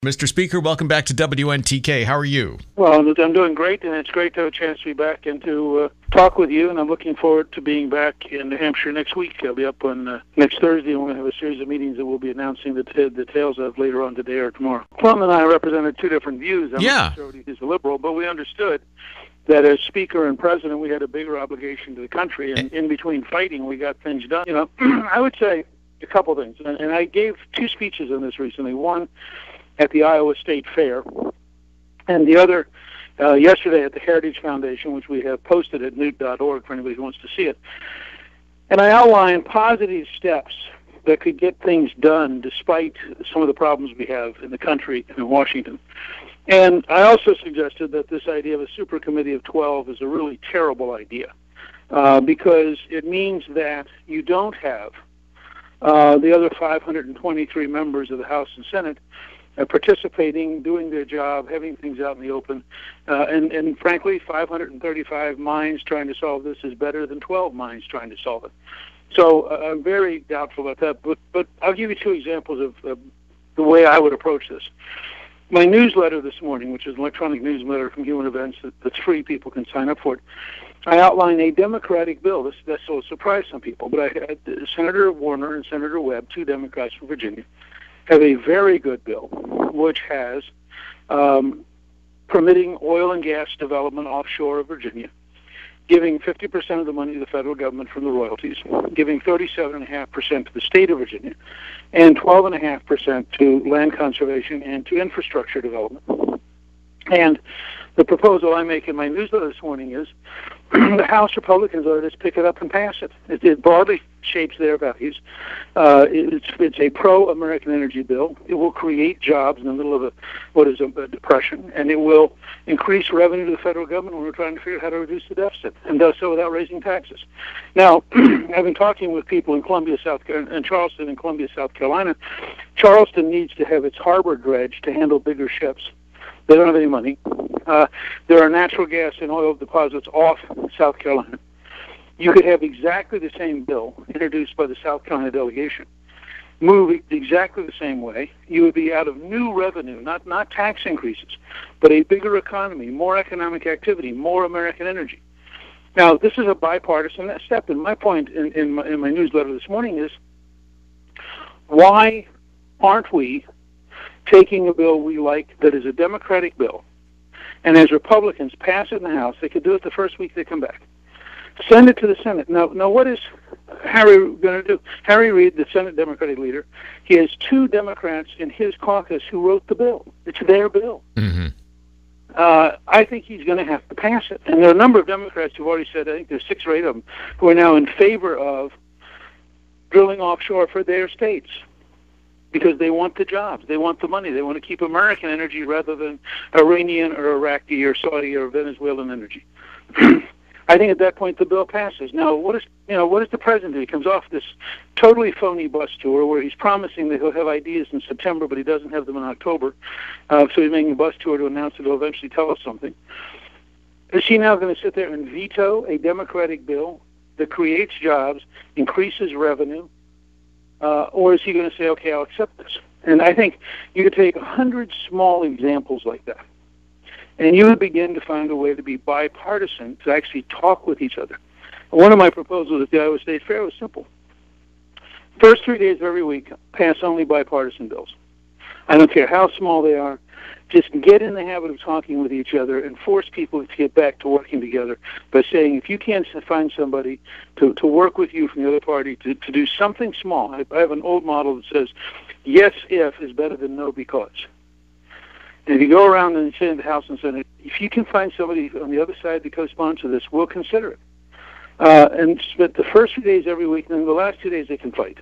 Mr. Speaker, welcome back to WNTK. How are you? Well, I'm doing great, and it's great to have a chance to be back and to talk with you, and I'm looking forward to being back in New Hampshire next week. I'll be up on next Thursday, and we're going to have a series of meetings that we'll be announcing the details of later on today or tomorrow. Plum and I represented two different views. I'm a conservative, he's a liberal, but we understood that as Speaker and President, we had a bigger obligation to the country, and in between fighting, we got things done. You know, I would say a couple things, and I gave two speeches on this recently. One at the Iowa State Fair, and the other yesterday at the Heritage Foundation, which we have posted at newt.org for anybody who wants to see it. And I outlined positive steps that could get things done despite some of the problems we have in the country and in Washington. And I also suggested that this idea of a super committee of 12 is a really terrible idea because it means that you don't have the other 523 members of the House and Senate participating, doing their job, having things out in the open, and frankly, 535 minds trying to solve this is better than 12 minds trying to solve it. So I'm very doubtful about that, but I'll give you two examples of the way I would approach this. My newsletter this morning, which is an electronic newsletter from Human Events that's free, people can sign up for it, I outlined a Democratic bill. This will surprise some people, but I had Senator Warner and Senator Webb, two Democrats from Virginia, have a very good bill, which has permitting oil and gas development offshore of Virginia, giving 50% of the money to the federal government from the royalties, giving 37.5% to the state of Virginia, and 12.5% to land conservation and to infrastructure development. And the proposal I make in my newsletter this morning is the House Republicans ought to just pick it up and pass it. It broadly shapes their values. It's a pro-American energy bill. It will create jobs in the middle of what is a depression, and it will increase revenue to the federal government when we're trying to figure out how to reduce the deficit, and does so without raising taxes. Now, I've been talking with people in Charleston and Columbia, South Carolina. Charleston needs to have its harbor dredged to handle bigger ships. They don't have any money. There are natural gas and oil deposits off South Carolina. You could have exactly the same bill introduced by the South Carolina delegation, move exactly the same way. You would be out of new revenue, not tax increases, but a bigger economy, more economic activity, more American energy. Now, this is a bipartisan step, and my point in my newsletter this morning is, why aren't we taking a bill we like that is a Democratic bill, and as Republicans pass it in the House, they could do it the first week they come back, send it to the Senate. Now what is Harry going to do? Harry Reid, the Senate Democratic leader, he has two Democrats in his caucus who wrote the bill. It's their bill. Mm-hmm. I think he's going to have to pass it. And there are a number of Democrats who've already said, I think there's 6 or 8 of them, who are now in favor of drilling offshore for their states, because they want the jobs, they want the money, they want to keep American energy rather than Iranian or Iraqi or Saudi or Venezuelan energy. I think at that point the bill passes. Now, what does the president do? He comes off this totally phony bus tour where he's promising that he'll have ideas in September, but he doesn't have them in October. So he's making a bus tour to announce that he'll eventually tell us something. Is he now going to sit there and veto a Democratic bill that creates jobs, increases revenue, or is he going to say, okay, I'll accept this? And I think you could take 100 small examples like that, and you would begin to find a way to be bipartisan, to actually talk with each other. One of my proposals at the Iowa State Fair was simple. First 3 days of every week, pass only bipartisan bills. I don't care how small they are. Just get in the habit of talking with each other and force people to get back to working together by saying, if you can't find somebody to work with you from the other party to do something small. I have an old model that says, yes, if is better than no, because. And if you go around and say in the House and Senate, if you can find somebody on the other side to co-sponsor to this, we'll consider it. And spend the first 2 days every week, and then the last 2 days they can fight.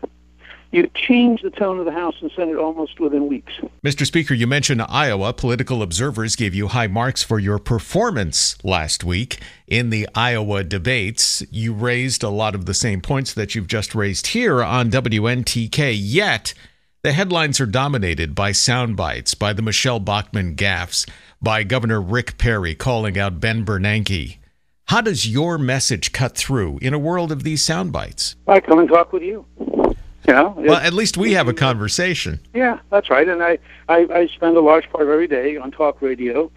You change the tone of the House and Senate almost within weeks. Mr. Speaker, you mentioned Iowa. Political observers gave you high marks for your performance last week in the Iowa debates. You raised a lot of the same points that you've just raised here on WNTK, yet the headlines are dominated by sound bites, by the Michelle Bachmann gaffes, by Governor Rick Perry calling out Ben Bernanke. How does your message cut through in a world of these sound bites? I come and talk with you. You know, well, at least we have a conversation. Yeah, that's right. And I spend a large part of every day on talk radio.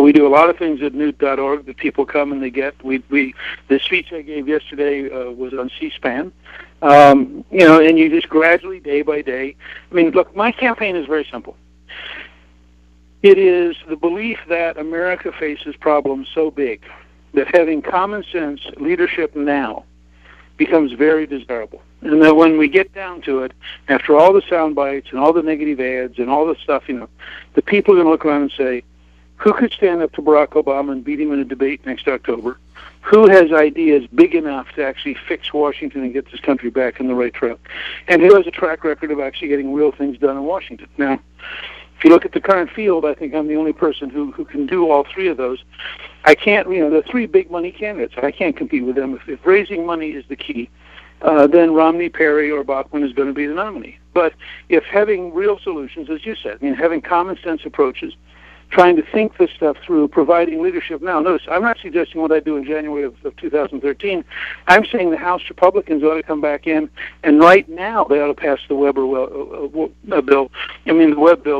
We do a lot of things at newt.org that people come and they get. The speech I gave yesterday was on C-SPAN. You know, and you just gradually, day by day. I mean, look, my campaign is very simple. It is the belief that America faces problems so big that having common sense leadership now becomes very desirable. And that when we get down to it, after all the sound bites and all the negative ads and all the stuff, you know, the people are going to look around and say, who could stand up to Barack Obama and beat him in a debate next October? Who has ideas big enough to actually fix Washington and get this country back in the right track? And who has a track record of actually getting real things done in Washington? Now, if you look at the current field, I think I'm the only person who can do all three of those. I can't, you know, the three big money candidates, I can't compete with them. If raising money is the key, then Romney, Perry, or Bachmann is going to be the nominee. But if having real solutions, as you said, I mean, having common sense approaches, trying to think this stuff through, providing leadership. Now, notice, I'm not suggesting what I do in January of 2013. I'm saying the House Republicans ought to come back in, and right now they ought to pass the Webb bill,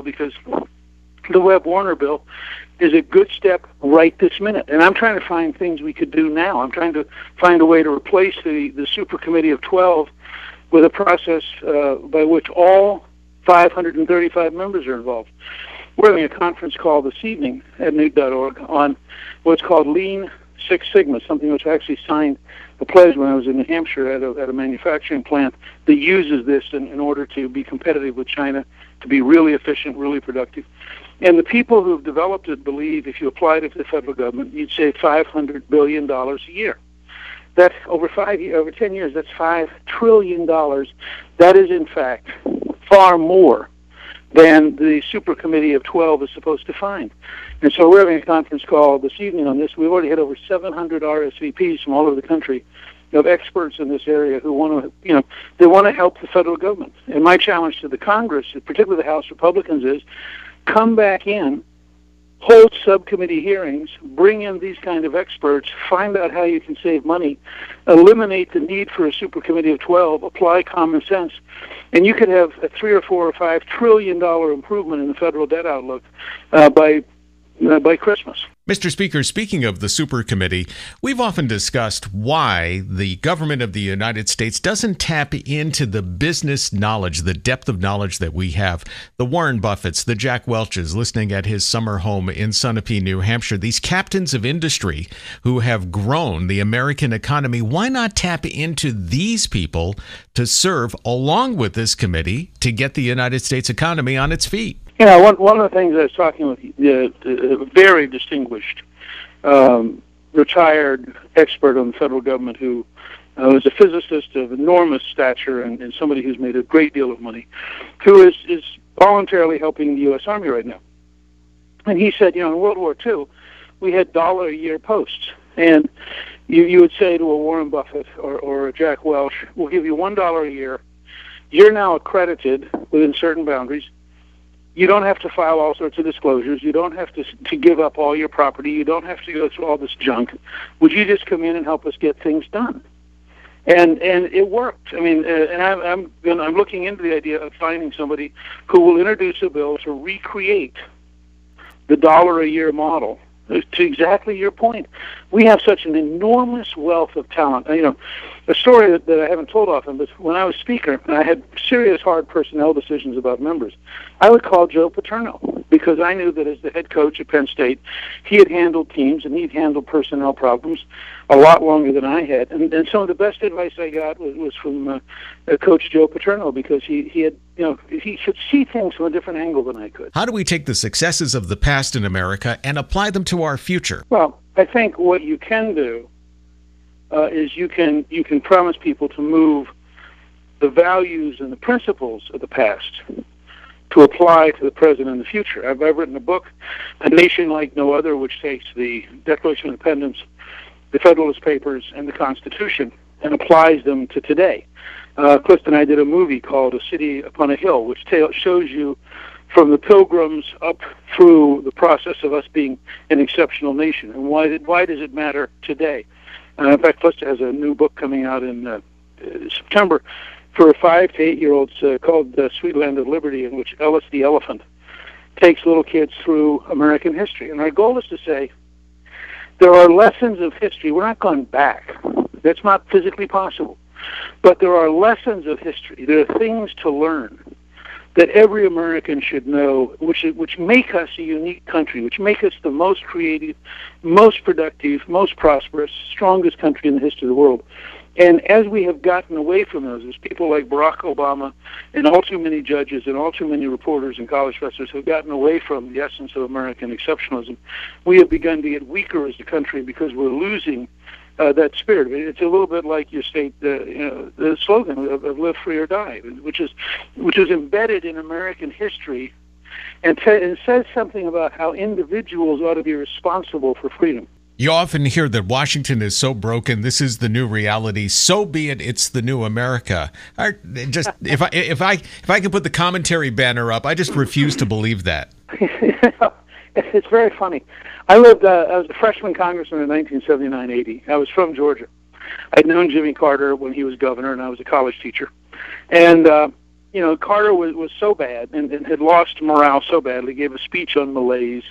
because the Webb-Warner bill is a good step right this minute. And I'm trying to find things we could do now. I'm trying to find a way to replace the super committee of 12 with a process by which all 535 members are involved. We're having a conference call this evening at newt.org on what's called Lean Six Sigma, something which I actually signed a pledge when I was in New Hampshire at a manufacturing plant that uses this in order to be competitive with China, to be really efficient, really productive. And the people who have developed it believe if you applied it to the federal government, you'd save $500 billion a year. That's over 10 years, that's $5 trillion. That is, in fact, far more than the super committee of 12 is supposed to find. And so we're having a conference call this evening on this. We've already had over 700 RSVPs from all over the country of experts in this area who want to, you know, they want to help the federal government. And my challenge to the Congress, particularly the House Republicans, is come back in, hold subcommittee hearings, bring in these kind of experts, find out how you can save money, eliminate the need for a super committee of 12, apply common sense, and you could have a $3 or $4 or $5 trillion improvement in the federal debt outlook by Christmas. Mr. Speaker, speaking of the super committee, we've often discussed why the government of the United States doesn't tap into the business knowledge, the depth of knowledge that we have. The Warren Buffetts, the Jack Welches, listening at his summer home in Sunapee, New Hampshire, these captains of industry who have grown the American economy. Why not tap into these people to serve along with this committee to get the United States economy on its feet? You know, one of the things I was talking with a very distinguished, retired expert on the federal government who was a physicist of enormous stature and somebody who's made a great deal of money, who is voluntarily helping the U.S. Army right now. And he said, you know, in World War II, we had $1-a-year posts. And you would say to a Warren Buffett or a Jack Welch, we'll give you $1 a year. You're now accredited within certain boundaries. You don't have to file all sorts of disclosures. You don't have to give up all your property. You don't have to go through all this junk. Would you just come in and help us get things done? And it worked. I mean, and I'm looking into the idea of finding somebody who will introduce a bill to recreate the $1-a-year model. To exactly your point, we have such an enormous wealth of talent. You know, a story that I haven't told often, but when I was speaker and I had serious hard personnel decisions about members, I would call Joe Paterno because I knew that as the head coach at Penn State, he had handled teams and he'd handled personnel problems a lot longer than I had. And some of the best advice I got was from Coach Joe Paterno because he had, you know, he could see things from a different angle than I could. How do we take the successes of the past in America and apply them to our future? Well, I think what you can do is you can promise people to move the values and the principles of the past to apply to the present and the future. I've written a book, A Nation Like No Other, which takes the Declaration of Independence, the Federalist Papers, and the Constitution and applies them to today. Clifton and I did a movie called A City Upon a Hill, which shows you from the Pilgrims up through the process of us being an exceptional nation. And why does it matter today? In fact, Clifton has a new book coming out in September for 5 to 8 year olds called Sweet Land of Liberty, in which Ellis the Elephant takes little kids through American history. And our goal is to say there are lessons of history. We're not going back. That's not physically possible. But there are lessons of history. There are things to learn that every American should know, which make us a unique country, which make us the most creative, most productive, most prosperous, strongest country in the history of the world. And as we have gotten away from those, as people like Barack Obama and all too many judges and all too many reporters and college professors have gotten away from the essence of American exceptionalism, we have begun to get weaker as a country because we're losing that spirit. It's a little bit like your state, the slogan of "Live Free or Die," which is embedded in American history, and says something about how individuals ought to be responsible for freedom. You often hear that Washington is so broken, this is the new reality. So be it. It's the new America. If I can put the commentary banner up, I just refuse to believe that. It's very funny. I was a freshman congressman in 1979-80. I was from Georgia. I'd known Jimmy Carter when he was governor, and I was a college teacher. And Carter was so bad and had lost morale so badly. He gave a speech on malaise.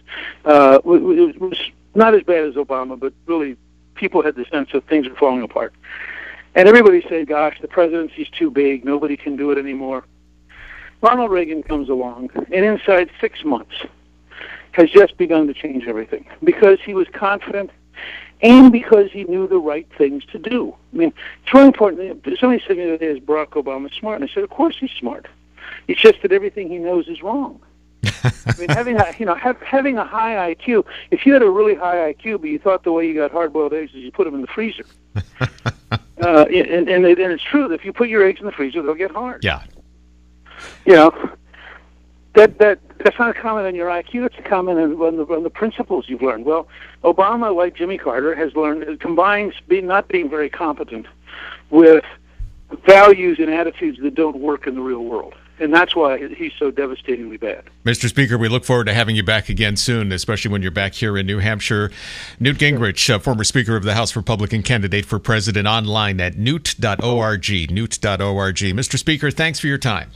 It was not as bad as Obama, but really people had the sense that things were falling apart. And everybody said, gosh, the presidency's too big. Nobody can do it anymore. Ronald Reagan comes along, and inside 6 months has just begun to change everything because he was confident and because he knew the right things to do. I mean, it's really important. Somebody said to me the other day, is Barack Obama smart? And I said, of course he's smart. It's just that everything he knows is wrong. I mean, having a high IQ. If you had a really high IQ, but you thought the way you got hard-boiled eggs is you put them in the freezer, and it's true that if you put your eggs in the freezer, they'll get hard. Yeah. That's not a comment on your IQ. It's a comment on the principles you've learned. Well, Obama, like Jimmy Carter, has learned combines not being very competent with values and attitudes that don't work in the real world. And that's why he's so devastatingly bad. Mr. Speaker, we look forward to having you back again soon, especially when you're back here in New Hampshire. Newt Gingrich, former Speaker of the House, Republican candidate for president, online at newt.org, newt.org. Mr. Speaker, thanks for your time.